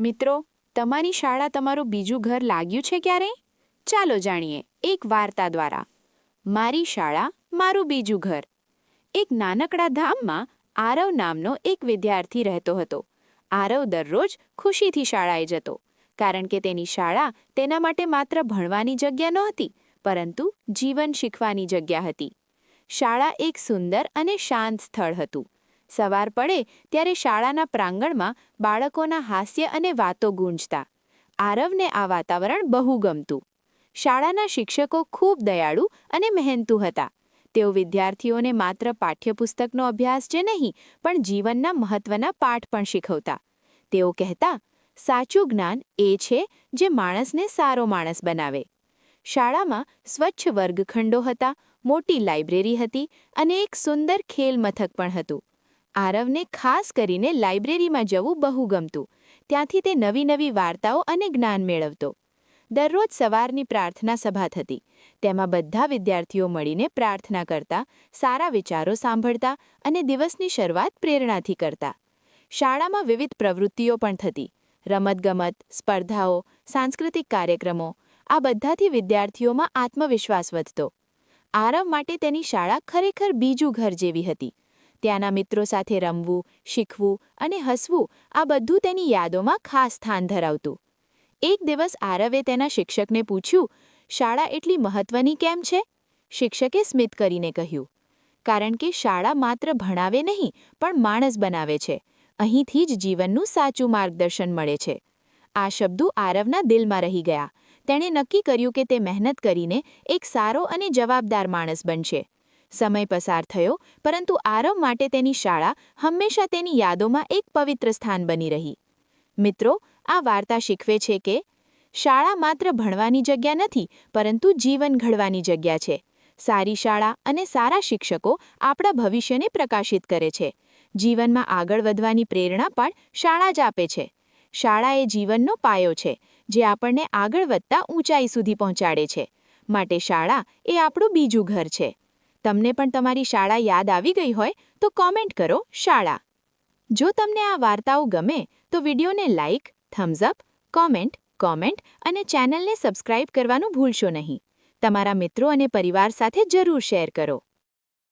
મિત્રો, તમારી શાળા તમારું બીજું ઘર લાગ્યું છે ક્યારેય? ચાલો જાણીએ એક વાર્તા દ્વારા. મારી શાળા, મારું બીજું ઘર. એક નાનકડા ધામમાં આરવ નામનો એક વિદ્યાર્થી રહેતો હતો. આરવ દરરોજ ખુશીથી શાળાએ જતો, કારણ કે તેની શાળા તેના માટે માત્ર ભણવાની જગ્યા નહોતી, પરંતુ જીવન શીખવાની જગ્યા હતી. શાળા એક સુંદર અને શાંત સ્થળ હતું. સવાર પડે ત્યારે શાળાના પ્રાંગણમાં બાળકોના હાસ્ય અને વાતો ગૂંજતા. આરવને આ વાતાવરણ બહુ ગમતું. શાળાના શિક્ષકો ખૂબ દયાળુ અને મહેનતુ હતા. તેઓ વિદ્યાર્થીઓને માત્ર પાઠ્યપુસ્તકનો અભ્યાસ જ નહીં, પણ જીવનના મહત્વના પાઠ પણ શીખવતા. તેઓ કહેતા, સાચું જ્ઞાન એ છે જે માણસને સારો માણસ બનાવે. શાળામાં સ્વચ્છ વર્ગખંડો હતા, મોટી લાઇબ્રેરી હતી અને એક સુંદર ખેલ મથક પણ હતું. આરવને ખાસ કરીને લાઇબ્રેરીમાં જવું બહુ ગમતું. ત્યાંથી તે નવી નવી વાર્તાઓ અને જ્ઞાન મેળવતો. દરરોજ સવારની પ્રાર્થના સભા થતી. તેમાં બધા વિદ્યાર્થીઓ મળીને પ્રાર્થના કરતા, સારા વિચારો સાંભળતા અને દિવસની શરૂઆત પ્રેરણાથી કરતા. શાળામાં વિવિધ પ્રવૃત્તિઓ પણ થતી. રમતગમત, સ્પર્ધાઓ, સાંસ્કૃતિક કાર્યક્રમો, આ બધાથી વિદ્યાર્થીઓમાં આત્મવિશ્વાસ વધતો. આરવ માટે તેની શાળા ખરેખર બીજું ઘર જેવી હતી. ત્યાંના મિત્રો સાથે રમવું, શીખવું અને હસવું, આ બધું તેની યાદોમાં ખાસ સ્થાન ધરાવતું. એક દિવસ આરવે તેના શિક્ષકને પૂછ્યું, શાળા એટલી મહત્વની કેમ છે? શિક્ષકે સ્મિત કરીને કહ્યું, કારણ કે શાળા માત્ર ભણાવે નહીં, પણ માણસ બનાવે છે. અહીંથી જ જીવનનું સાચું માર્ગદર્શન મળે છે. આ શબ્દો આરવના દિલમાં રહી ગયા. તેણે નક્કી કર્યું કે તે મહેનત કરીને એક સારો અને જવાબદાર માણસ બનશે. સમય પસાર થયો, પરંતુ આરવ માટે તેની શાળા હંમેશા તેની યાદોમાં એક પવિત્ર સ્થાન બની રહી. મિત્રો, આ વાર્તા શીખવે છે કે શાળા માત્ર ભણવાની જગ્યા નથી, પરંતુ જીવન ઘડવાની જગ્યા છે. સારી શાળા અને સારા શિક્ષકો આપણા ભવિષ્યને પ્રકાશિત કરે છે. જીવનમાં આગળ વધવાની પ્રેરણા પણ શાળા જ આપે છે. શાળા એ જીવનનો પાયો છે, જે આપણને આગળ વધતા ઊંચાઈ સુધી પહોંચાડે છે. માટે શાળા એ આપણું બીજું ઘર છે. તમને પણ તમારી શાળા યાદ આવી ગઈ હોય તો કોમેન્ટ કરો શાળા. જો તમને આ વાર્તાઓ ગમે તો વિડીયોને લાઇક, થમ્સ અપ, કોમેન્ટ અને ચેનલને સબસ્ક્રાઇબ કરવાનું ભૂલશો નહીં. તમારા મિત્રો અને પરિવાર સાથે જરૂર શેર કરો.